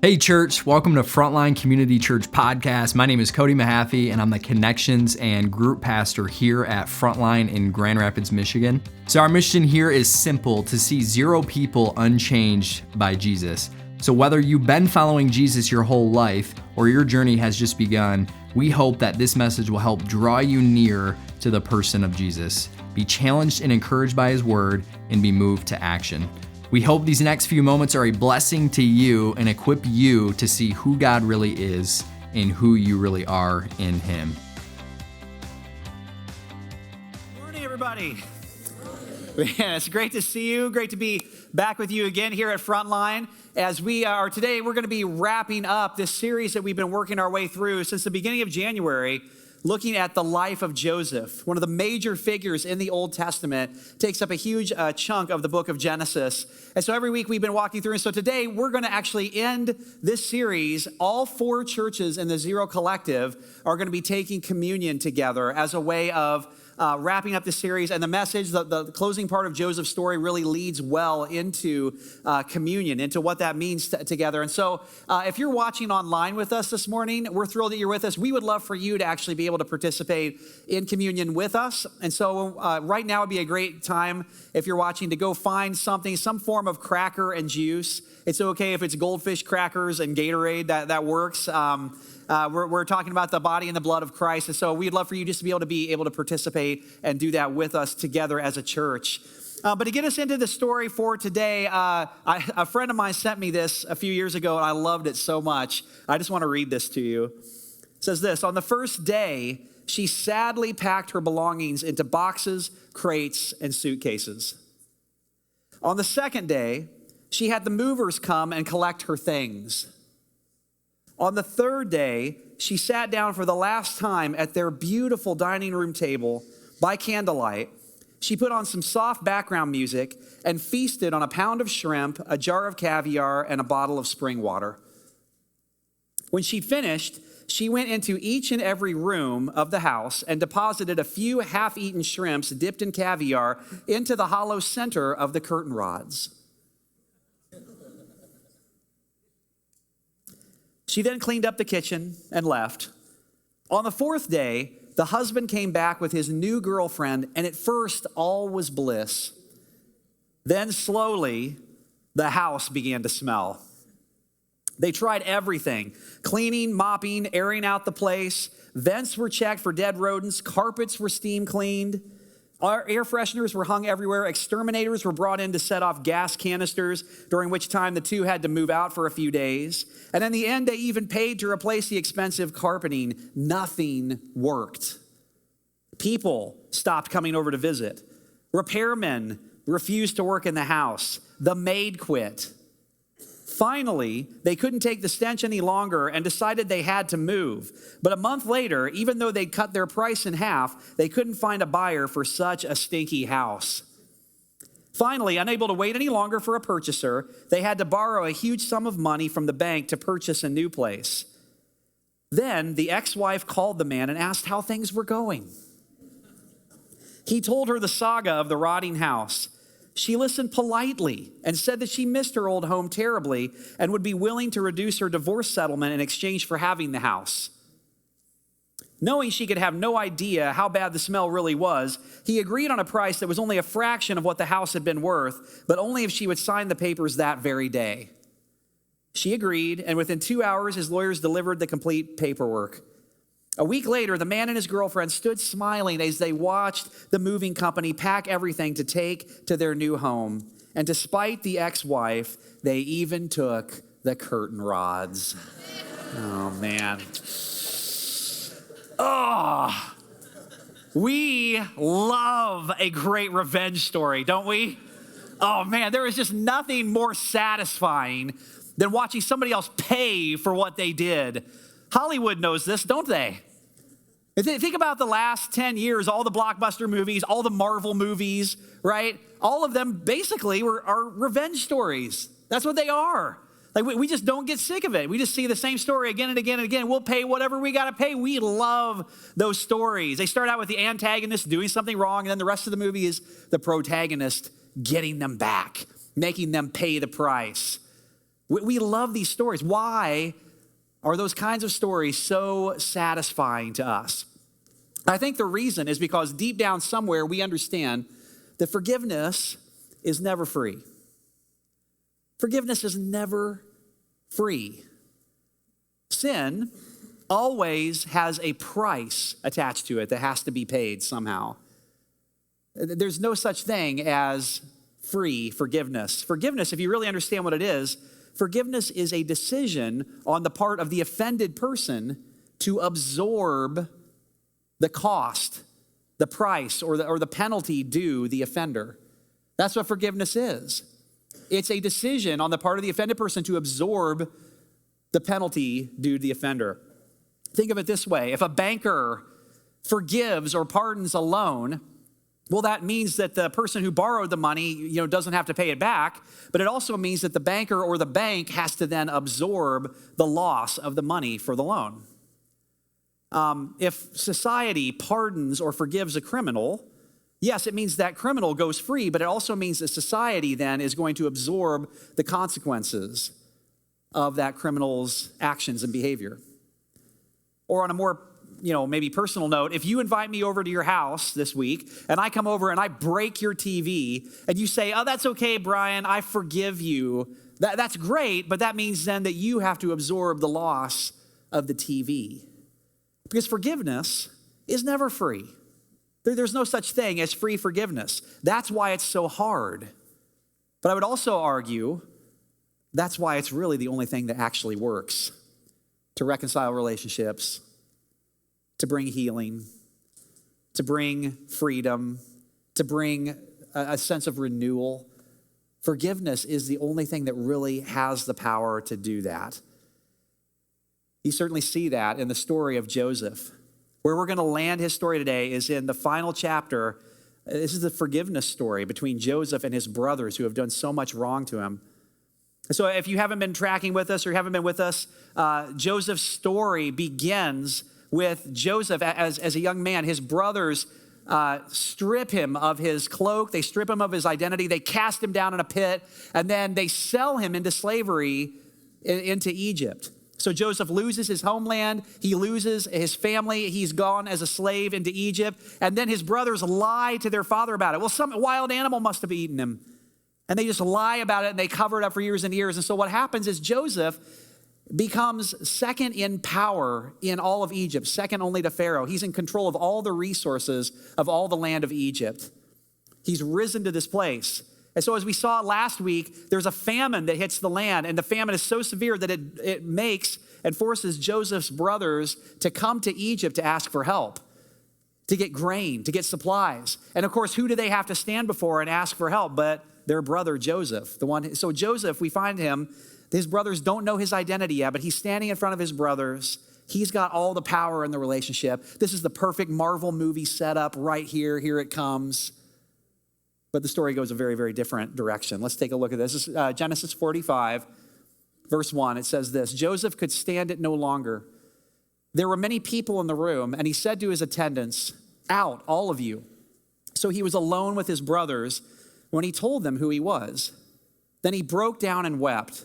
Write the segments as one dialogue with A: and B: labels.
A: Hey church, welcome to Frontline Community Church Podcast. My name is Cody Mahaffey and I'm the Connections and Group Pastor here at Frontline in Grand Rapids, Michigan. So our mission here is simple: to see 0 people unchanged by Jesus. So whether you've been following Jesus your whole life or your journey has just begun, we hope that this message will help draw you near to the person of Jesus. Be challenged and encouraged by his word and be moved to action. We hope these next few moments are a blessing to you and equip you to see who God really is and who you really are in him.
B: Good morning, everybody. Yeah, it's great to see you. Great to be back with you again here at Frontline. As we are today, we're going to be wrapping up this series that we've been working our way through since the beginning of January, looking at the life of Joseph. One of the major figures in the Old Testament, takes up a huge chunk of the book of Genesis. And so every week we've been walking through. And so today we're going to actually end this series. All 4 churches in the Zero Collective are going to be taking communion together as a way of wrapping up the series. And the message, the closing part of Joseph's story really leads well into communion, into what that means together. And so if you're watching online with us this morning, we're thrilled that you're with us. We would love for you to actually be able to participate in communion with us. And so right now would be a great time, if you're watching, to go find something, some form of cracker and juice. It's okay if it's goldfish crackers and Gatorade, that works. We're talking about the body and the blood of Christ. And so we'd love for you just to be able to participate and do that with us together as a church. But to get us into the story for today, a friend of mine sent me this a few years ago, and I loved it so much. I just want to read this to you. It says this: on the first day, she sadly packed her belongings into boxes, crates, and suitcases. On the second day, she had the movers come and collect her things. On the third day, she sat down for the last time at their beautiful dining room table by candlelight. She put on some soft background music and feasted on a pound of shrimp, a jar of caviar, and a bottle of spring water. When she finished, she went into each and every room of the house and deposited a few half-eaten shrimps dipped in caviar into the hollow center of the curtain rods. She then cleaned up the kitchen and left. On the 4th day, the husband came back with his new girlfriend, and at first, all was bliss. Then slowly, the house began to smell. They tried everything: cleaning, mopping, airing out the place. Vents were checked for dead rodents. Carpets were steam cleaned. Our air fresheners were hung everywhere. Exterminators were brought in to set off gas canisters, during which time the 2 had to move out for a few days. And in the end, they even paid to replace the expensive carpeting. Nothing worked. People stopped coming over to visit. Repairmen refused to work in the house. The maid quit. Finally, they couldn't take the stench any longer and decided they had to move. But a month later, even though they'd cut their price in half, they couldn't find a buyer for such a stinky house. Finally, unable to wait any longer for a purchaser, they had to borrow a huge sum of money from the bank to purchase a new place. Then the ex-wife called the man and asked how things were going. He told her the saga of the rotting house. She listened politely and said that she missed her old home terribly and would be willing to reduce her divorce settlement in exchange for having the house. Knowing she could have no idea how bad the smell really was, he agreed on a price that was only a fraction of what the house had been worth, but only if she would sign the papers that very day. She agreed, and within 2 hours, his lawyers delivered the complete paperwork. A week later, the man and his girlfriend stood smiling as they watched the moving company pack everything to take to their new home. And despite the ex-wife, they even took the curtain rods. Oh, man. Oh, we love a great revenge story, don't we? Oh, man, there is just nothing more satisfying than watching somebody else pay for what they did. Hollywood knows this, don't they? Think about the last 10 years, all the blockbuster movies, all the Marvel movies, right? All of them basically are revenge stories. That's what they are. Like we just don't get sick of it. We just see the same story again and again and again. We'll pay whatever we got to pay. We love those stories. They start out with the antagonist doing something wrong, and then the rest of the movie is the protagonist getting them back, making them pay the price. We love these stories. Why are those kinds of stories so satisfying to us? I think the reason is because deep down somewhere we understand that forgiveness is never free. Forgiveness is never free. Sin always has a price attached to it that has to be paid somehow. There's no such thing as free forgiveness. Forgiveness, if you really understand what it is, forgiveness is a decision on the part of the offended person to absorb the cost, the price, or the penalty due the offender. That's what forgiveness is. It's a decision on the part of the offended person to absorb the penalty due to the offender. Think of it this way. If a banker forgives or pardons a loan, well, that means that the person who borrowed the money, doesn't have to pay it back, but it also means that the banker or the bank has to then absorb the loss of the money for the loan. If society pardons or forgives a criminal, yes, it means that criminal goes free, but it also means that society then is going to absorb the consequences of that criminal's actions and behavior. Or on a more maybe personal note, if you invite me over to your house this week and I come over and I break your TV and you say, oh, that's okay, Brian, I forgive you. That's great, but that means then that you have to absorb the loss of the TV. Because forgiveness is never free. There's no such thing as free forgiveness. That's why it's so hard. But I would also argue that's why it's really the only thing that actually works to reconcile relationships, to bring healing, to bring freedom, to bring a sense of renewal. Forgiveness is the only thing that really has the power to do that. You certainly see that in the story of Joseph. Where we're going to land his story today is in the final chapter. This is the forgiveness story between Joseph and his brothers who have done so much wrong to him. So if you haven't been tracking with us or you haven't been with us, Joseph's story begins with Joseph as a young man. His brothers strip him of his cloak. They strip him of his identity. They cast him down in a pit, and then they sell him into slavery into Egypt. So Joseph loses his homeland. He loses his family. He's gone as a slave into Egypt. And then his brothers lie to their father about it. Well, some wild animal must have eaten him. And they just lie about it, and they cover it up for years and years. And so what happens is Joseph becomes second in power in all of Egypt, second only to Pharaoh. He's in control of all the resources of all the land of Egypt. He's risen to this place. And so as we saw last week, there's a famine that hits the land, and the famine is so severe that it makes and forces Joseph's brothers to come to Egypt to ask for help, to get grain, to get supplies. And of course, who do they have to stand before and ask for help but their brother Joseph? So Joseph, we find him, his brothers don't know his identity yet, but he's standing in front of his brothers. He's got all the power in the relationship. This is the perfect Marvel movie setup right here. Here it comes. But the story goes a very, very different direction. Let's take a look at this. This is Genesis 45, verse 1. It says this: Joseph could stand it no longer. There were many people in the room, and he said to his attendants, "Out, all of you." So he was alone with his brothers when he told them who he was. Then he broke down and wept.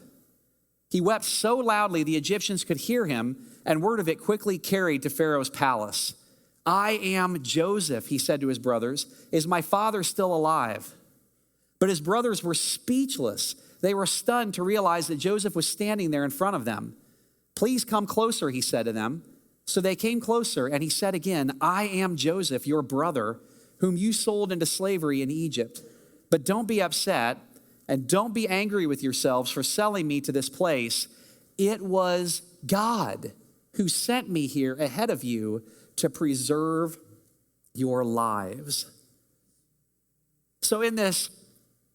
B: He wept so loudly the Egyptians could hear him, and word of it quickly carried to Pharaoh's palace. "I am Joseph," he said to his brothers. "Is my father still alive?" But his brothers were speechless. They were stunned to realize that Joseph was standing there in front of them. "Please come closer," he said to them. So they came closer, and he said again, "I am Joseph, your brother, whom you sold into slavery in Egypt. But don't be upset, and don't be angry with yourselves for selling me to this place. It was God who sent me here ahead of you to preserve your lives." So in this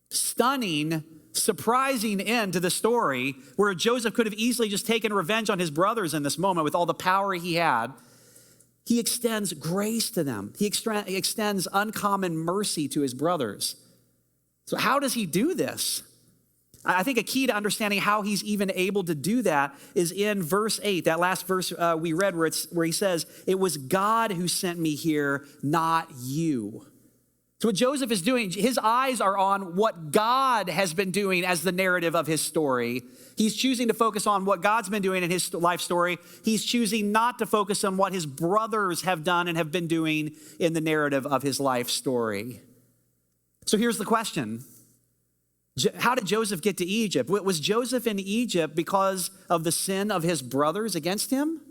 B: stunning, surprising end to the story, where Joseph could have easily just taken revenge on his brothers in this moment with all the power he had, he extends grace to them. He extends uncommon mercy to his brothers. So how does he do this? I think a key to understanding how he's even able to do that is in verse 8, that last verse we read where he says, "It was God who sent me here, not you." So what Joseph is doing, his eyes are on what God has been doing as the narrative of his story. He's choosing to focus on what God's been doing in his life story. He's choosing not to focus on what his brothers have done and have been doing in the narrative of his life story. So here's the question. How did Joseph get to Egypt? Was Joseph in Egypt because of the sin of his brothers against him?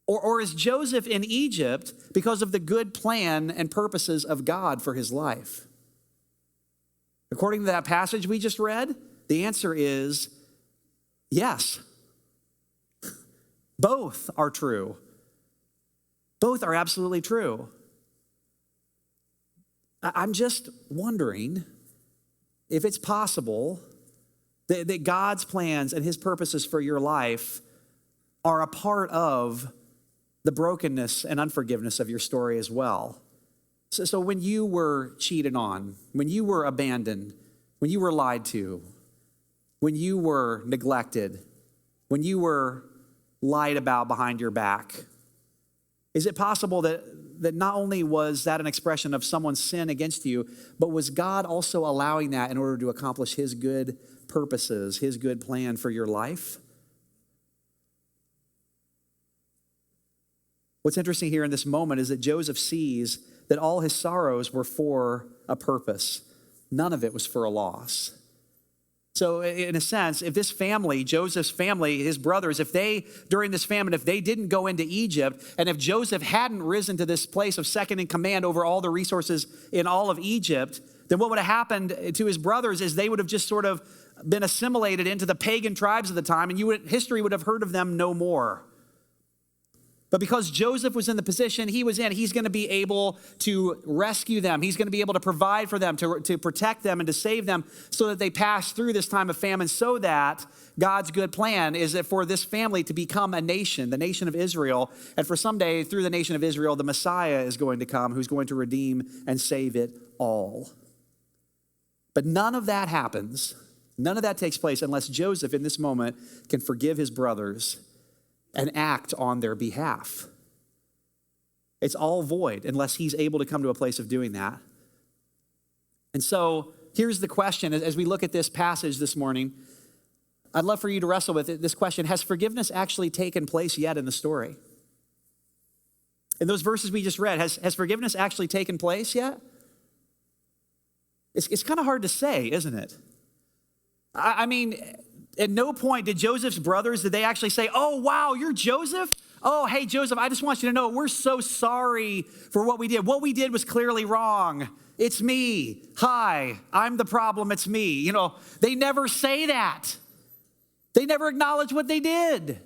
B: Or is Joseph in Egypt because of the good plan and purposes of God for his life? According to that passage we just read, the answer is yes. Both are true. Both are absolutely true. I'm just wondering if it's possible that God's plans and his purposes for your life are a part of the brokenness and unforgiveness of your story as well. So when you were cheated on, when you were abandoned, when you were lied to, when you were neglected, when you were lied about behind your back, is it possible that not only was that an expression of someone's sin against you, but was God also allowing that in order to accomplish his good purposes, his good plan for your life? What's interesting here in this moment is that Joseph sees that all his sorrows were for a purpose. None of it was for a loss. So in a sense, if this family, Joseph's family, his brothers, if they, during this famine, if they didn't go into Egypt, and if Joseph hadn't risen to this place of second in command over all the resources in all of Egypt, then what would have happened to his brothers is they would have just sort of been assimilated into the pagan tribes of the time, and history would have heard of them no more. But because Joseph was in the position he was in, he's going to be able to rescue them. He's going to be able to provide for them, to protect them and to save them so that they pass through this time of famine, so that God's good plan is that for this family to become a nation, the nation of Israel, and for someday through the nation of Israel, the Messiah is going to come who's going to redeem and save it all. But none of that happens. None of that takes place unless Joseph in this moment can forgive his brothers and act on their behalf. It's all void unless he's able to come to a place of doing that. And so here's the question as we look at this passage this morning. I'd love for you to wrestle with this question. Has forgiveness actually taken place yet in the story? In those verses we just read, has forgiveness actually taken place yet? It's kind of hard to say, isn't it? I mean, at no point did Joseph's brothers, did they actually say, oh, wow, you're Joseph? Oh, hey, Joseph, I just want you to know we're so sorry for what we did. What we did was clearly wrong. It's me. Hi, I'm the problem. It's me. You know, they never say that. They never acknowledge what they did.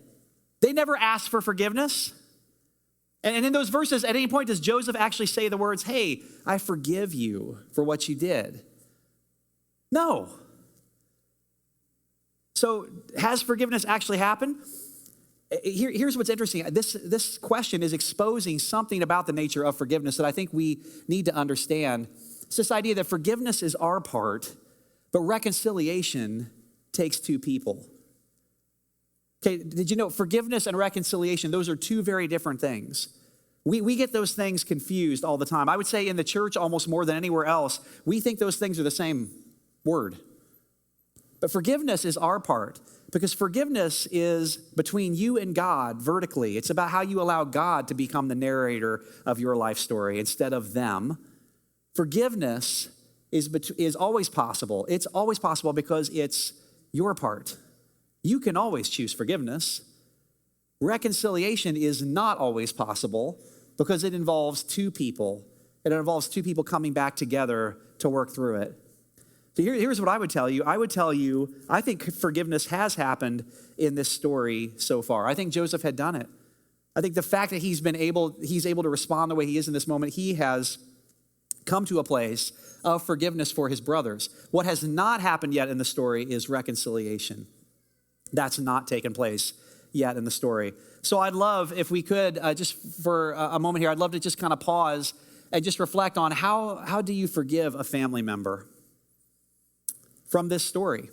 B: They never ask for forgiveness. And in those verses, at any point, does Joseph actually say the words, hey, I forgive you for what you did? No. So has forgiveness actually happened? Here's what's interesting. This question is exposing something about the nature of forgiveness that I think we need to understand. It's this idea that forgiveness is our part, but reconciliation takes two people. Okay, did you know forgiveness and reconciliation, those are two very different things. We get those things confused all the time. I would say in the church almost more than anywhere else, we think those things are the same word. But forgiveness is our part, because forgiveness is between you and God vertically. It's about how you allow God to become the narrator of your life story instead of them. Forgiveness is always possible. It's always possible because it's your part. You can always choose forgiveness. Reconciliation is not always possible because it involves two people. It involves two people coming back together to work through it. So here's what I would tell you. I would tell you, I think forgiveness has happened in this story so far. I think Joseph had done it. I think the fact that he's able to respond the way he is in this moment, he has come to a place of forgiveness for his brothers. What has not happened yet in the story is reconciliation. That's not taken place yet in the story. So I'd love, if we could, just for a moment here, I'd love to just kind of pause and just reflect on how do you forgive a family member from this story?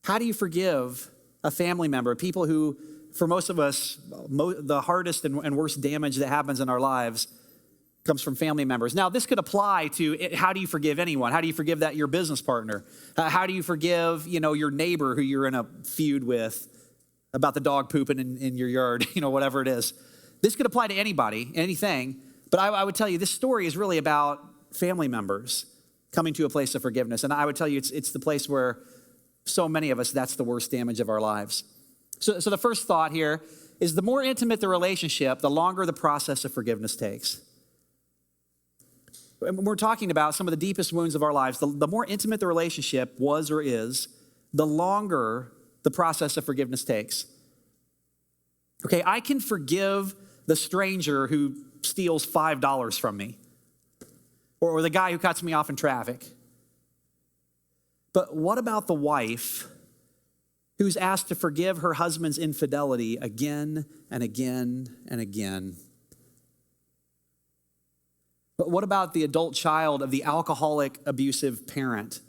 B: How do you forgive a family member, people who, for most of us, the hardest and worst damage that happens in our lives comes from family members. Now, this could apply to how do you forgive anyone? How do you forgive your business partner? How do you forgive, your neighbor who you're in a feud with about the dog pooping in your yard, whatever it is. This could apply to anybody, anything. But I would tell you, this story is really about family members coming to a place of forgiveness. And I would tell you, it's the place where so many of us, that's the worst damage of our lives. So the first thought here is the more intimate the relationship, the longer the process of forgiveness takes. And we're talking about some of the deepest wounds of our lives. The more intimate the relationship was or is, the longer the process of forgiveness takes. Okay, I can forgive the stranger who steals $5 from me, or the guy who cuts me off in traffic. But what about the wife who's asked to forgive her husband's infidelity again and again and again? But what about the adult child of the alcoholic, abusive parent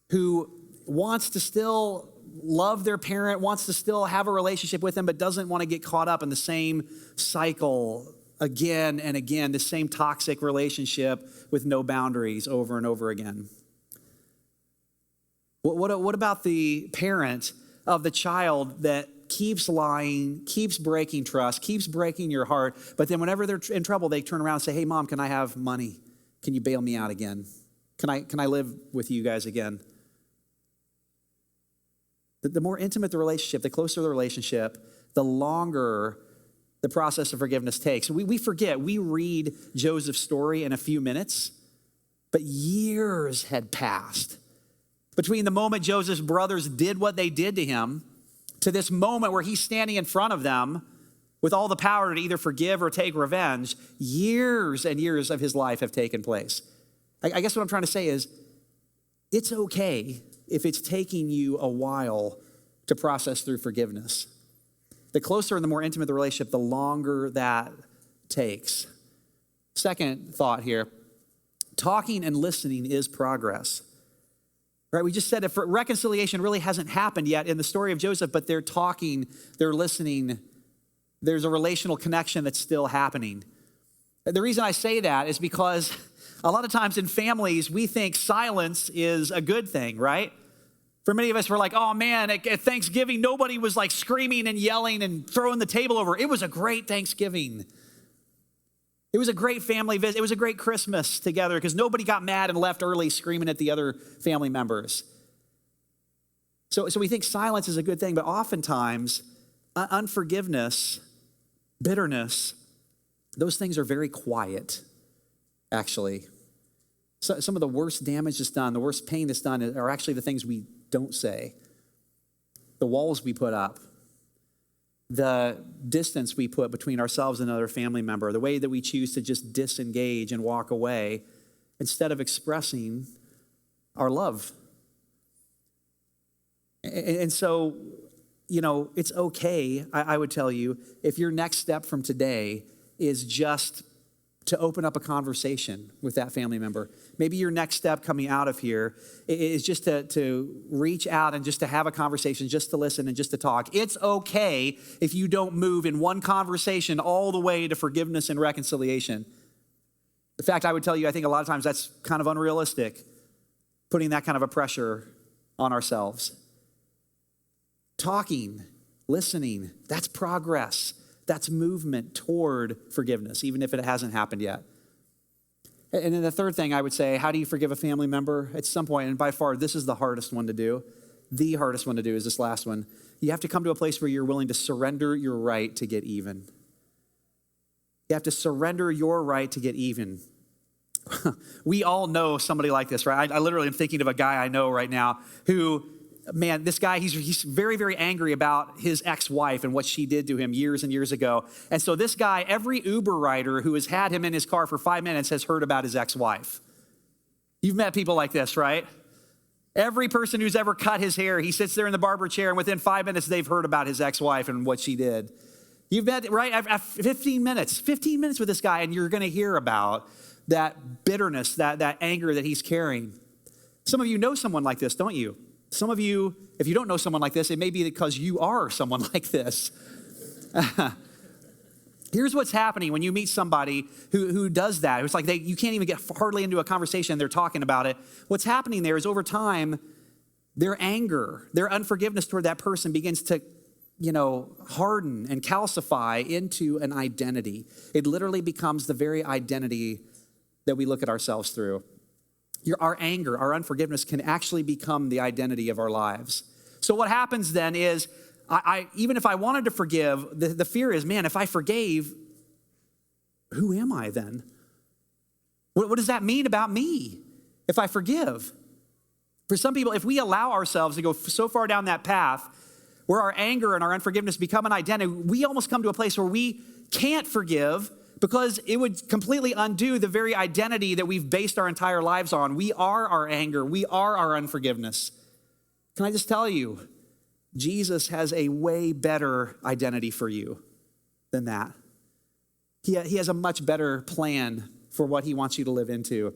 B: who wants to still love their parent, wants to still have a relationship with them, but doesn't want to get caught up in the same cycle again and again, the same toxic relationship with no boundaries over and over again? What about the parent of the child that keeps lying, keeps breaking trust, keeps breaking your heart, but then whenever they're in trouble, they turn around and say, hey, Mom, can I have money? Can you bail me out again? Can I live with you guys again? The more intimate the relationship, the closer the relationship, the longer the process of forgiveness takes. We forget, we read Joseph's story in a few minutes, but years had passed between the moment Joseph's brothers did what they did to him to this moment where he's standing in front of them with all the power to either forgive or take revenge. Years and years of his life have taken place. I guess what I'm trying to say is it's okay if it's taking you a while to process through forgiveness. The closer and the more intimate the relationship, the longer that takes. Second thought here, talking and listening is progress. Right? We just said if reconciliation really hasn't happened yet in the story of Joseph, but they're talking, they're listening, there's a relational connection that's still happening. The reason I say that is because a lot of times in families, we think silence is a good thing, right? For many of us, we're like, oh man, at Thanksgiving, nobody was like screaming and yelling and throwing the table over. It was a great Thanksgiving. It was a great family visit. It was a great Christmas together because nobody got mad and left early screaming at the other family members. So we think silence is a good thing, but oftentimes unforgiveness, bitterness, those things are very quiet, actually. So some of the worst damage that's done, the worst pain that's done are actually the things we don't say, the walls we put up, the distance we put between ourselves and another family member, the way that we choose to just disengage and walk away instead of expressing our love. And so, it's okay, I would tell you, if your next step from today is just to open up a conversation with that family member. Maybe your next step coming out of here is just to reach out and just to have a conversation, just to listen and just to talk. It's okay if you don't move in one conversation all the way to forgiveness and reconciliation. In fact, I would tell you, I think a lot of times that's kind of unrealistic, putting that kind of a pressure on ourselves. Talking, listening, that's progress. That's movement toward forgiveness, even if it hasn't happened yet. And then the third thing I would say, how do you forgive a family member? At some point, and by far, this is the hardest one to do. The hardest one to do is this last one. You have to come to a place where you're willing to surrender your right to get even. You have to surrender your right to get even. We all know somebody like this, right? I literally am thinking of a guy I know right now who, man, this guy, he's very, very angry about his ex-wife and what she did to him years and years ago. And so this guy, every Uber rider who has had him in his car for 5 minutes has heard about his ex-wife. You've met people like this, right? Every person who's ever cut his hair, he sits there in the barber chair and within 5 minutes, they've heard about his ex-wife and what she did. You've met, right, 15 minutes with this guy, and you're going to hear about that bitterness, that anger that he's carrying. Some of you know someone like this, don't you? Some of you, if you don't know someone like this, it may be because you are someone like this. Here's what's happening when you meet somebody who does that. It's like you can't even get hardly into a conversation and they're talking about it. What's happening there is over time, their anger, their unforgiveness toward that person begins to, harden and calcify into an identity. It literally becomes the very identity that we look at ourselves through. Our anger, our unforgiveness can actually become the identity of our lives. So what happens then is, even if I wanted to forgive, the fear is, man, if I forgave, who am I then? What does that mean about me if I forgive? For some people, if we allow ourselves to go so far down that path where our anger and our unforgiveness become an identity, we almost come to a place where we can't forgive because it would completely undo the very identity that we've based our entire lives on. We are our anger. We are our unforgiveness. Can I just tell you, Jesus has a way better identity for you than that. He has a much better plan for what he wants you to live into.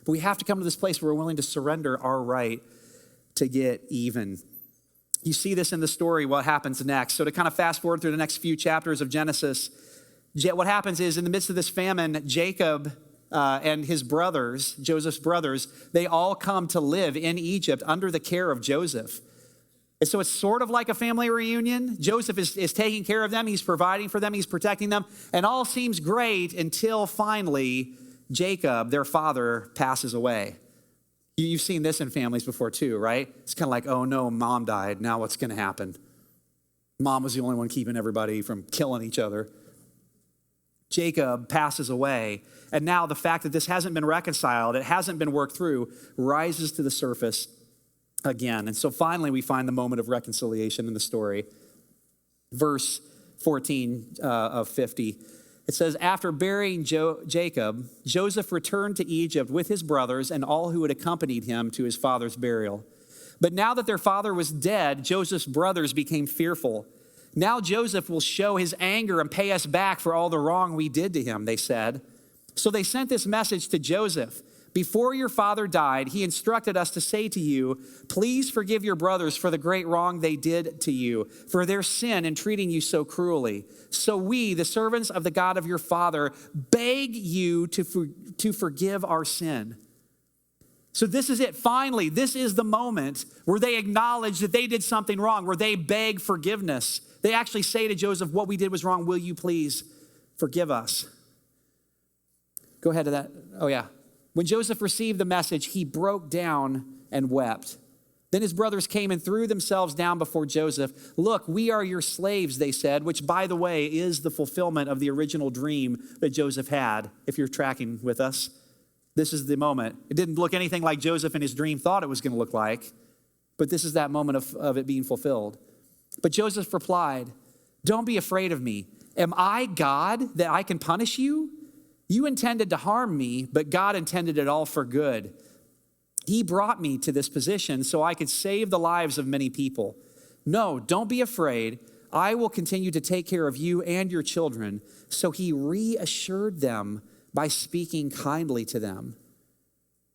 B: But we have to come to this place where we're willing to surrender our right to get even. You see this in the story, what happens next. So to kind of fast forward through the next few chapters of Genesis, what happens is in the midst of this famine, Jacob and his brothers, Joseph's brothers, they all come to live in Egypt under the care of Joseph. And so it's sort of like a family reunion. Joseph is taking care of them. He's providing for them. He's protecting them. And all seems great until finally Jacob, their father, passes away. You've seen this in families before too, right? It's kind of like, oh no, mom died. Now what's going to happen? Mom was the only one keeping everybody from killing each other. Jacob passes away. And now the fact that this hasn't been reconciled, it hasn't been worked through, rises to the surface again. And so finally we find the moment of reconciliation in the story. Verse 14 of 50. It says, after burying Jacob, Joseph returned to Egypt with his brothers and all who had accompanied him to his father's burial. But now that their father was dead, Joseph's brothers became fearful. Now Joseph will show his anger and pay us back for all the wrong we did to him, they said. So they sent this message to Joseph. Before your father died, he instructed us to say to you, please forgive your brothers for the great wrong they did to you, for their sin in treating you so cruelly. So we, the servants of the God of your father, beg you to forgive our sin. So this is it. Finally, this is the moment where they acknowledge that they did something wrong, where they beg forgiveness. They actually say to Joseph, what we did was wrong. Will you please forgive us? Go ahead to that. Oh, yeah. When Joseph received the message, he broke down and wept. Then his brothers came and threw themselves down before Joseph. Look, we are your slaves, they said, which, by the way, is the fulfillment of the original dream that Joseph had, if you're tracking with us. This is the moment. It didn't look anything like Joseph in his dream thought it was going to look like, but this is that moment of it being fulfilled. But Joseph replied, don't be afraid of me. Am I God that I can punish you? You intended to harm me, but God intended it all for good. He brought me to this position so I could save the lives of many people. No, don't be afraid. I will continue to take care of you and your children. So he reassured them by speaking kindly to them.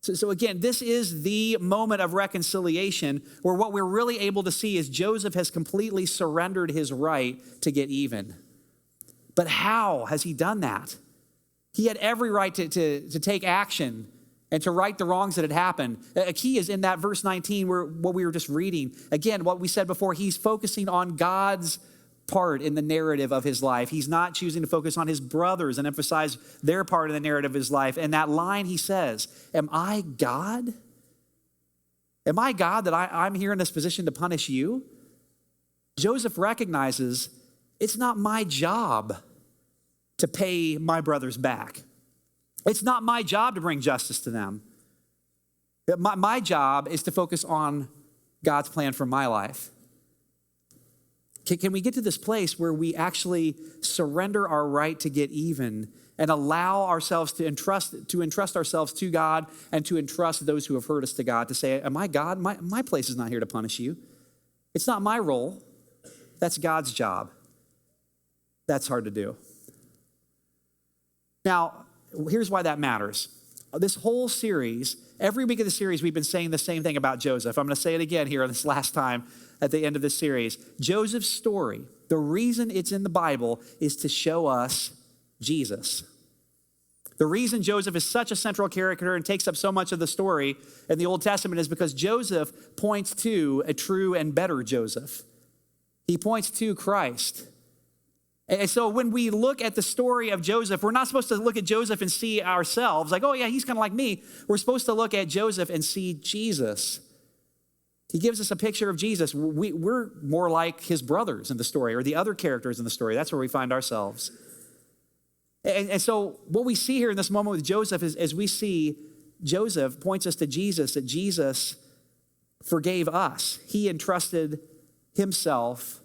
B: So again, this is the moment of reconciliation where what we're really able to see is Joseph has completely surrendered his right to get even. But how has he done that? He had every right to take action and to right the wrongs that had happened. A key is in that verse 19, where what we were just reading. Again, what we said before, he's focusing on God's part in the narrative of his life. He's not choosing to focus on his brothers and emphasize their part of the narrative of his life. And that line he says, am I God? Am I God that I'm here in this position to punish you? Joseph recognizes it's not my job to pay my brothers back. It's not my job to bring justice to them. My job is to focus on God's plan for my life. Can we get to this place where we actually surrender our right to get even and allow ourselves to entrust ourselves to God and to entrust those who have hurt us to God, to say, am I God? My place is not here to punish you. It's not my role. That's God's job. That's hard to do. Now, here's why that matters. This whole series, every week of the series, we've been saying the same thing about Joseph. I'm going to say it again here this last time at the end of this series. Joseph's story The reason it's in the Bible is to show us Jesus. The reason Joseph is such a central character and takes up so much of the story in the Old Testament is because Joseph points to a true and better Joseph. He points to Christ. And so when we look at the story of Joseph, we're not supposed to look at Joseph and see ourselves like, oh yeah, he's kind of like me. We're supposed to look at Joseph and see Jesus. He gives us a picture of Jesus. We're more like his brothers in the story or the other characters in the story. That's where we find ourselves. And so what we see here in this moment with Joseph is as we see Joseph points us to Jesus, that Jesus forgave us. He entrusted himself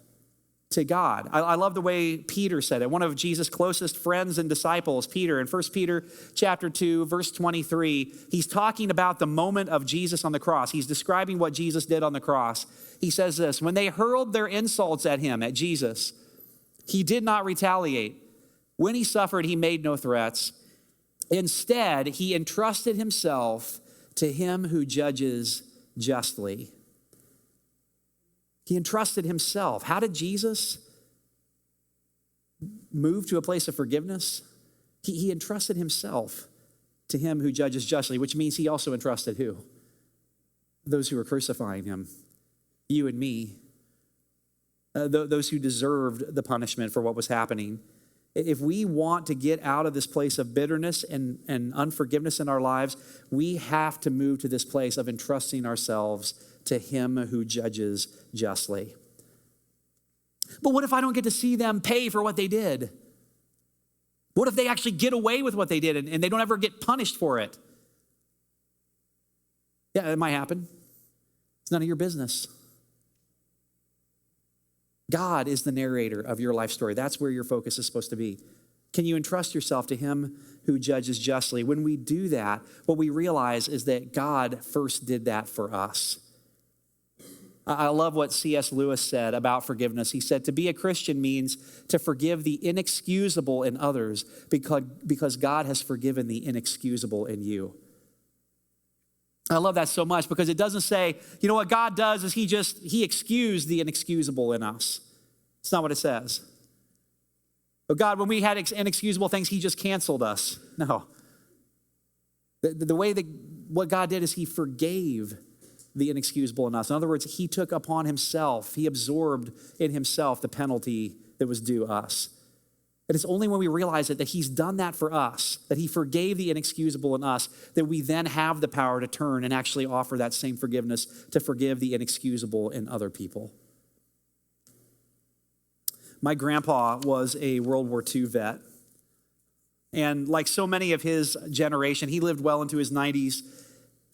B: to God. I love the way Peter said it. One of Jesus' closest friends and disciples, Peter, in 1 Peter chapter 2, verse 23, he's talking about the moment of Jesus on the cross. He's describing what Jesus did on the cross. He says this, when they hurled their insults at him, at Jesus, he did not retaliate. When he suffered, he made no threats. Instead, he entrusted himself to him who judges justly. He entrusted himself. How did Jesus move to a place of forgiveness? He entrusted himself to him who judges justly, which means he also entrusted who? Those who were crucifying him, you and me, those who deserved the punishment for what was happening. If we want to get out of this place of bitterness and unforgiveness in our lives, we have to move to this place of entrusting ourselves to him who judges justly. But what if I don't get to see them pay for what they did? What if they actually get away with what they did and they don't ever get punished for it? Yeah, it might happen. It's none of your business. God is the narrator of your life story. That's where your focus is supposed to be. Can you entrust yourself to him who judges justly? When we do that, what we realize is that God first did that for us. I love what C.S. Lewis said about forgiveness. He said, to be a Christian means to forgive the inexcusable in others because God has forgiven the inexcusable in you. I love that so much because it doesn't say, you know what God does is he excused the inexcusable in us. It's not what it says. But God, when we had inexcusable things, he just canceled us. No. The way that what God did is he forgave the inexcusable in us. In other words, he took upon himself, he absorbed in himself the penalty that was due us. And it's only when we realize that he's done that for us, that he forgave the inexcusable in us, that we then have the power to turn and actually offer that same forgiveness to forgive the inexcusable in other people. My grandpa was a World War II vet. And like so many of his generation, he lived well into his 90s.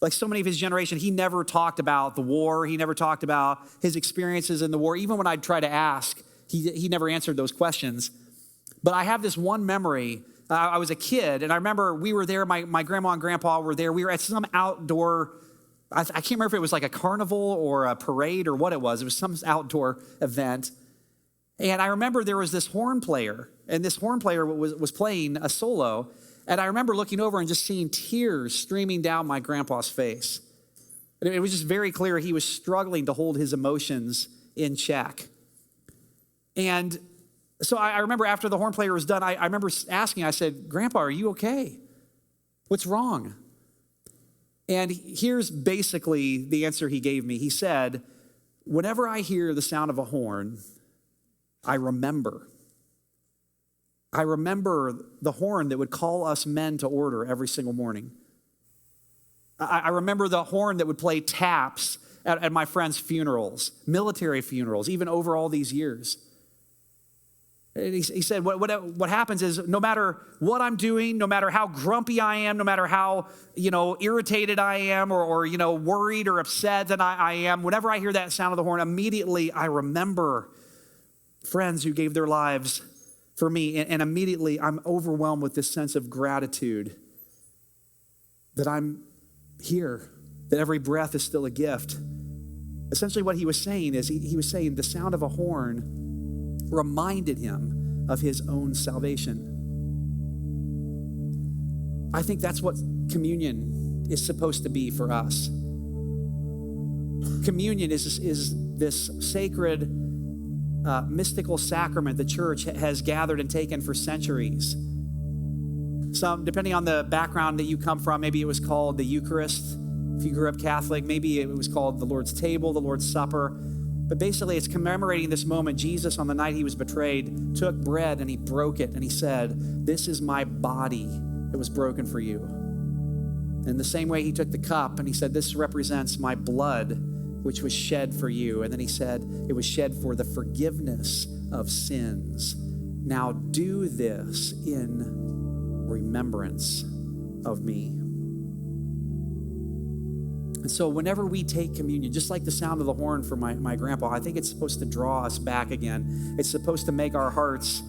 B: Like so many of his generation, he never talked about the war. He never talked about his experiences in the war. Even when I'd try to ask, he never answered those questions. But I have this one memory. I was a kid, and I remember we were there. My grandma and grandpa were there. We were at some outdoor, I can't remember if it was like a carnival or a parade or what it was. It was some outdoor event. And I remember there was this horn player, and this horn player was playing a solo. And I remember looking over and just seeing tears streaming down my grandpa's face. And it was just very clear he was struggling to hold his emotions in check. And so I remember after the horn player was done, I remember asking, I said, Grandpa, are you okay? What's wrong? And here's basically the answer he gave me. He said, whenever I hear the sound of a horn, I remember the horn that would call us men to order every single morning. I remember the horn that would play taps at my friends' funerals, military funerals, even over all these years. And he said, what happens is no matter what I'm doing, no matter how grumpy I am, no matter how, irritated I am or worried or upset that I am, whenever I hear that sound of the horn, immediately I remember friends who gave their lives for me. And immediately I'm overwhelmed with this sense of gratitude that I'm here, that every breath is still a gift. Essentially what he was saying is he was saying the sound of a horn reminded him of his own salvation. I think that's what communion is supposed to be for us. Communion is this sacred mystical sacrament the church has gathered and taken for centuries. Some, depending on the background that you come from, maybe it was called the Eucharist. If you grew up Catholic, maybe it was called the Lord's Table, the Lord's Supper. But basically, it's commemorating this moment. Jesus, on the night he was betrayed, took bread and he broke it and he said, "This is my body that was broken for you." In the same way, he took the cup and he said, "This represents my blood, which was shed for you." And then he said, "It was shed for the forgiveness of sins. Now do this in remembrance of me." And so whenever we take communion, just like the sound of the horn for my grandpa, I think it's supposed to draw us back again. It's supposed to make our hearts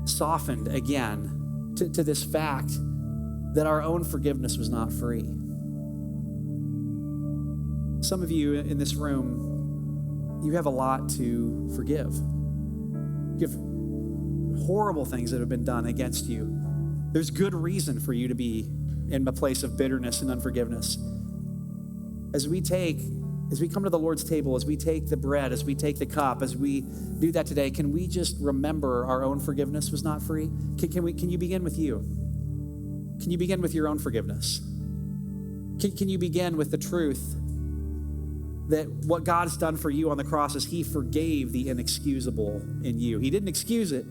B: softened again to this fact that our own forgiveness was not free. Some of you in this room, you have a lot to forgive. You have horrible things that have been done against you. There's good reason for you to be in a place of bitterness and unforgiveness. As we come to the Lord's table, as we take the bread, as we take the cup, as we do that today, can we just remember our own forgiveness was not free? Can you begin with you? Can you begin with your own forgiveness? Can you begin with the truth that what God has done for you on the cross is he forgave the inexcusable in you. He didn't excuse it.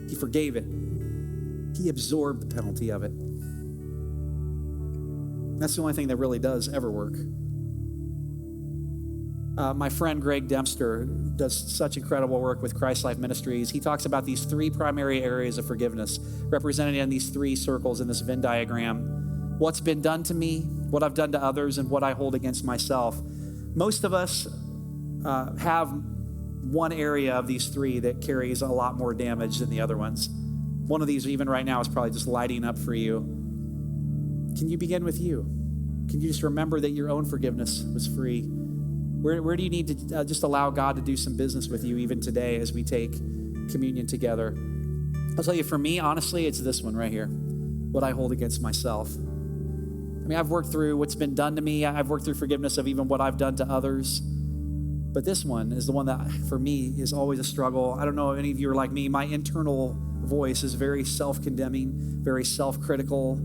B: He forgave it. He absorbed the penalty of it. That's the only thing that really does ever work. My friend Greg Dempster does such incredible work with Christ Life Ministries. He talks about these three primary areas of forgiveness, represented in these three circles in this Venn diagram. What's been done to me, what I've done to others, and what I hold against myself. Most of us have one area of these three that carries a lot more damage than the other ones. One of these, even right now, is probably just lighting up for you. Can you begin with you? Can you just remember that your own forgiveness was free? Where do you need to just allow God to do some business with you even today as we take communion together? I'll tell you, for me, honestly, it's this one right here, what I hold against myself. I mean, I've worked through what's been done to me. I've worked through forgiveness of even what I've done to others. But this one is the one that, for me, is always a struggle. I don't know if any of you are like me. My internal voice is very self-condemning, very self-critical.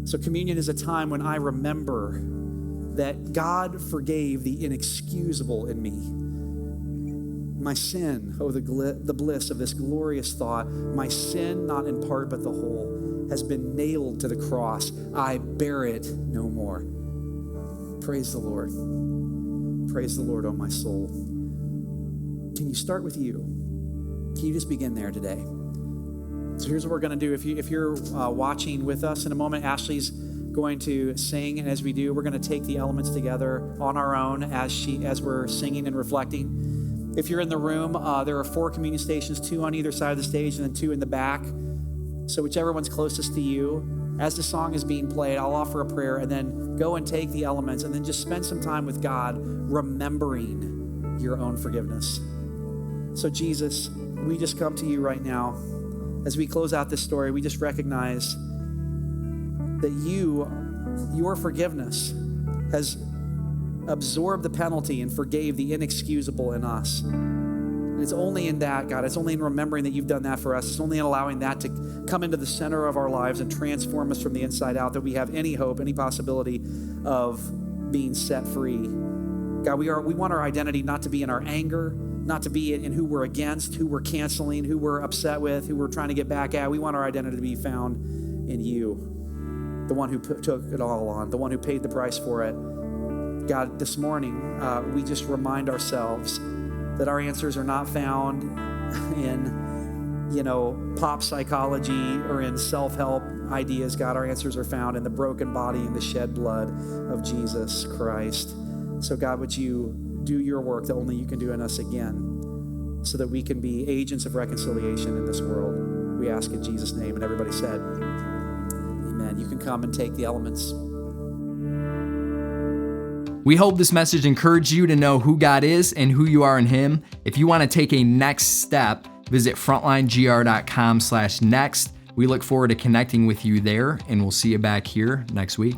B: So communion is a time when I remember that God forgave the inexcusable in me. My sin, oh, the bliss of this glorious thought, my sin, not in part but the whole, has been nailed to the cross. I bear it no more. Praise the Lord. Praise the Lord, oh my soul. Can you start with you? Can you just begin there today? So here's what we're going to do. If you're watching with us in a moment, Ashley's going to sing, and as we do, we're going to take the elements together on our own as we're singing and reflecting. If you're in the room, there are 4 communion stations, 2 on either side of the stage and then 2 in the back. So whichever one's closest to you, as the song is being played, I'll offer a prayer and then go and take the elements and then just spend some time with God remembering your own forgiveness. So Jesus, we just come to you right now. As we close out this story, we just recognize that your forgiveness has absorbed the penalty and forgave the inexcusable in us. And it's only in that, God, it's only in remembering that you've done that for us. It's only in allowing that to come into the center of our lives and transform us from the inside out that we have any hope, any possibility of being set free. God, we want our identity not to be in our anger, not to be in who we're against, who we're canceling, who we're upset with, who we're trying to get back at. We want our identity to be found in you, the one who took it all on, the one who paid the price for it. God, this morning, we just remind ourselves that our answers are not found in, pop psychology or in self-help ideas. God, our answers are found in the broken body and the shed blood of Jesus Christ. So God, would you do your work that only you can do in us again so that we can be agents of reconciliation in this world. We ask in Jesus' name. And everybody said, amen. You can come and take the elements.
A: We hope this message encouraged you to know who God is and who you are in Him. If you want to take a next step, visit frontlinegr.com/next. We look forward to connecting with you there, and we'll see you back here next week.